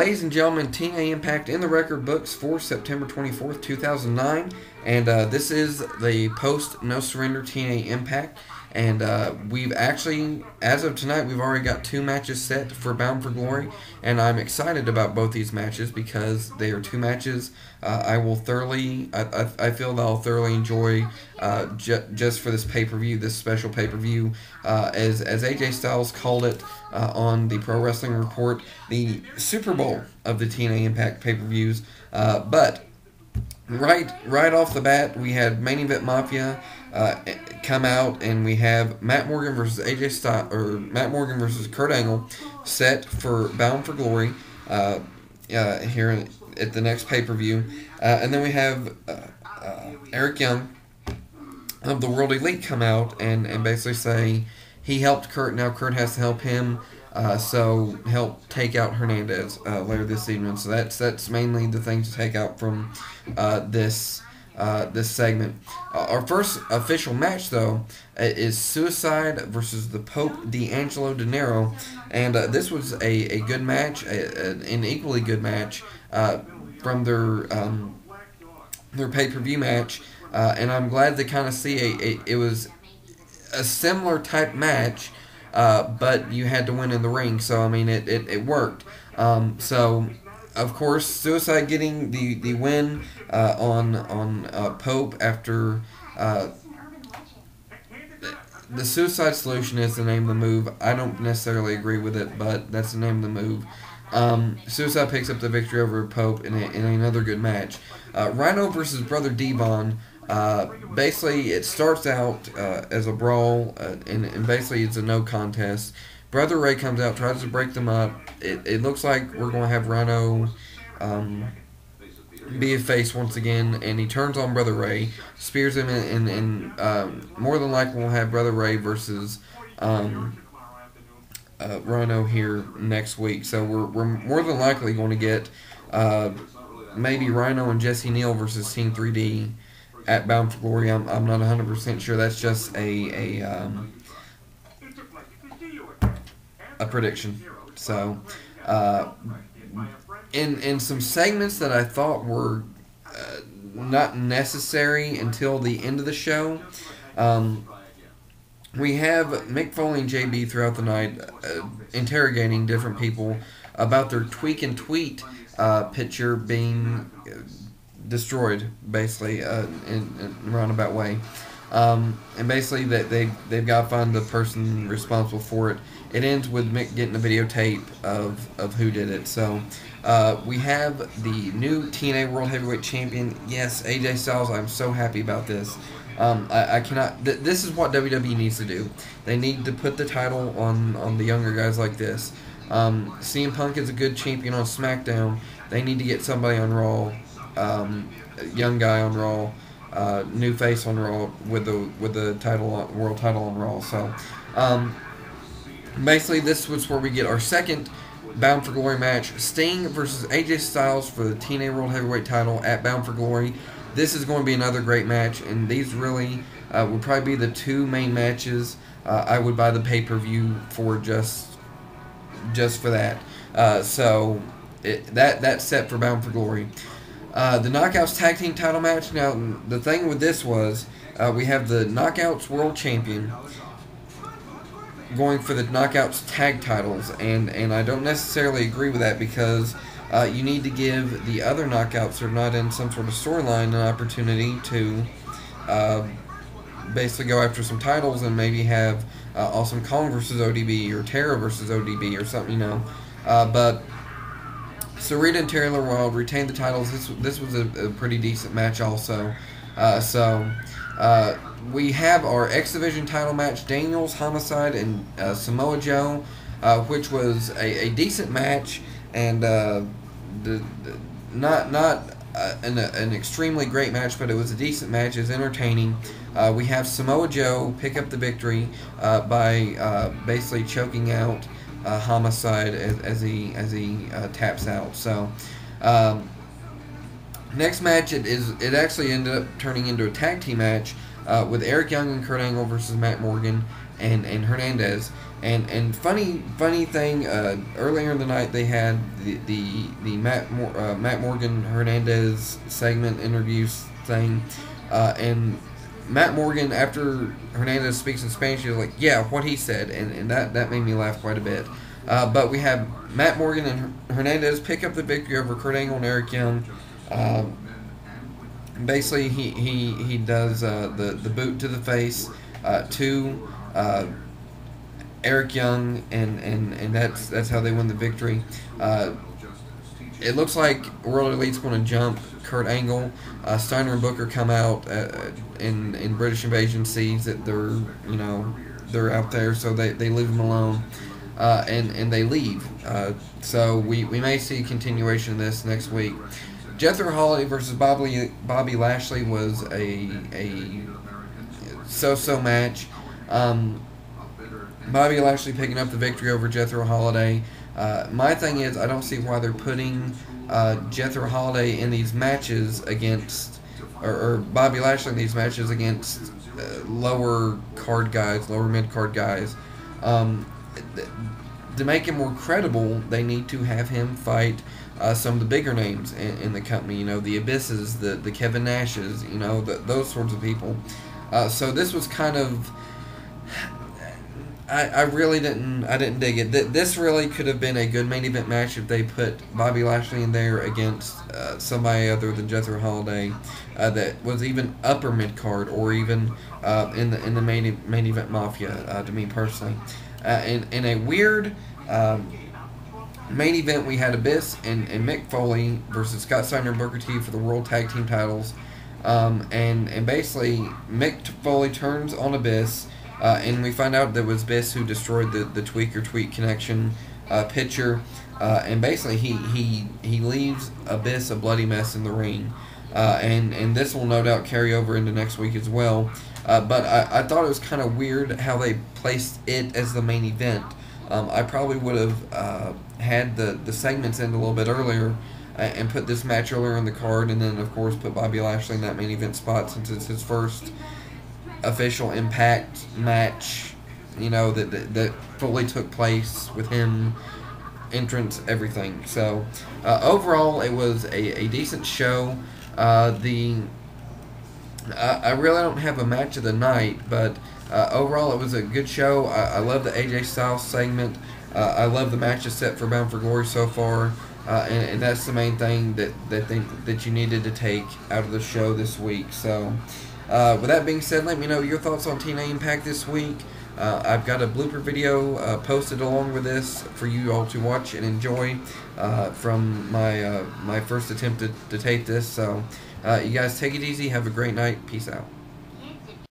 Ladies and gentlemen, TNA Impact in the record books for September 24th, 2009. And this is the post No Surrender TNA Impact. And we've actually, as of tonight, we've already got 2 matches set for Bound for Glory. And I'm excited about both these matches because they are 2 matches I feel that I'll thoroughly enjoy just for this pay-per-view, this special pay-per-view. As AJ Styles called it on the Pro Wrestling Report, the Super Bowl of the TNA Impact pay-per-views. But right off the bat, we had Main Event Mafia come out, and we have Matt Morgan versus AJ Styles, or Matt Morgan versus Kurt Angle, set for Bound for Glory here at the next pay-per-view. And then we have Eric Young of the World Elite come out and basically say he helped Kurt, now Kurt has to help him, so help take out Hernandez later this evening. So that's mainly the thing to take out from this segment. Our first official match, though, is Suicide versus the Pope D'Angelo De Niro, and this was a good match, an equally good match from their pay-per-view match, and I'm glad to kind of see it was a similar type match, but you had to win in the ring, so I mean it worked. So of course, Suicide getting the win on Pope after the Suicide Solution is the name of the move. I don't necessarily agree with it, but that's the name of the move. Suicide picks up the victory over Pope in another good match. Rhino versus Brother Devon. Basically, it starts out as a brawl, and basically it's a no contest. Brother Ray comes out, tries to break them up. It looks like we're going to have Rhino be a face once again, and he turns on Brother Ray, spears him, and more than likely we'll have Brother Ray versus Rhino here next week. So we're more than likely going to get maybe Rhino and Jesse Neal versus Team 3D at Bound for Glory. I'm not 100% sure. That's just a prediction. So in some segments that I thought were not necessary until the end of the show, we have Mick Foley and JB throughout the night interrogating different people about their tweak and tweet picture being destroyed, basically, in a roundabout way. And basically that they've got to find the person responsible for it. It ends with Mick getting a videotape of who did it. So we have the new TNA World Heavyweight Champion. Yes, AJ Styles. I'm so happy about this. I cannot. This is what WWE needs to do. They need to put the title on the younger guys like this. CM Punk is a good champion on SmackDown. They need to get somebody on Raw, young guy on Raw, new face on Raw with the title, world title on Raw. So basically, this was where we get our second Bound for Glory match: Sting versus AJ Styles for the TNA World Heavyweight title at Bound for Glory. This is going to be another great match, and these really would probably be the 2 main matches I would buy the pay-per-view for just for that. So that's set for Bound for Glory. The Knockouts Tag Team title match. Now, the thing with this was we have the Knockouts World Champion going for the Knockouts Tag titles, and I don't necessarily agree with that because you need to give the other Knockouts that are not in some sort of storyline an opportunity to basically go after some titles and maybe have Awesome Kong versus ODB or Tara versus ODB or something, you know. But Sarita and Taylor Wilde retained the titles. This was a pretty decent match also. We have our X Division title match: Daniels, Homicide, and Samoa Joe, which was a decent match, and not an extremely great match, but it was a decent match. It's entertaining. We have Samoa Joe pick up the victory by basically choking out Homicide as he taps out. So next match, it actually ended up turning into a tag team match with Eric Young and Kurt Angle versus Matt Morgan and Hernandez. And funny thing, earlier in the night they had the Matt Morgan Hernandez segment interviews thing, and Matt Morgan, after Hernandez speaks in Spanish, he was like, yeah, what he said, and that made me laugh quite a bit. But we have Matt Morgan and Hernandez pick up the victory over Kurt Angle and Eric Young. Basically, he does the boot to the face to Eric Young, and that's how they win the victory. It looks like World Elite's going to jump Kurt Angle. Steiner and Booker come out in British Invasion, sees that they're out there, so they leave them alone, and they leave. So we may see a continuation of this next week. Jethro Holiday versus Bobby Lashley was a so-so match. Bobby Lashley picking up the victory over Jethro Holiday. My thing is, I don't see why they're putting Jethro Holiday in these matches against, or Bobby Lashley in these matches against lower card guys, lower mid card guys. To make him more credible, they need to have him fight some of the bigger names in the company. You know, the Abysses, the Kevin Nashes, you know, those sorts of people. So this was kind of, I really didn't dig it. This really could have been a good main event match if they put Bobby Lashley in there against somebody other than Jethro Holiday that was even upper mid card, or even in the main event Mafia. To me personally, in a weird main event, we had Abyss and Mick Foley versus Scott Steiner and Booker T for the World Tag Team titles, and basically Mick Foley turns on Abyss. And we find out that it was Biss who destroyed the Tweet Connection picture, and basically he leaves Abyss a bloody mess in the ring, and this will no doubt carry over into next week as well. But I thought it was kind of weird how they placed it as the main event. I probably would have had the segments end a little bit earlier and put this match earlier in the card, and then of course put Bobby Lashley in that main event spot since it's his first official Impact match, you know, that fully took place with him, entrance, everything. So overall, it was a decent show. I really don't have a match of the night, but overall, it was a good show. I love the AJ Styles segment. I love the matches set for Bound for Glory so far, and that's the main thing that you needed to take out of the show this week. So. With that being said, let me know your thoughts on TNA Impact this week. I've got a blooper video posted along with this for you all to watch and enjoy from my first attempt to tape this. So you guys take it easy. Have a great night. Peace out.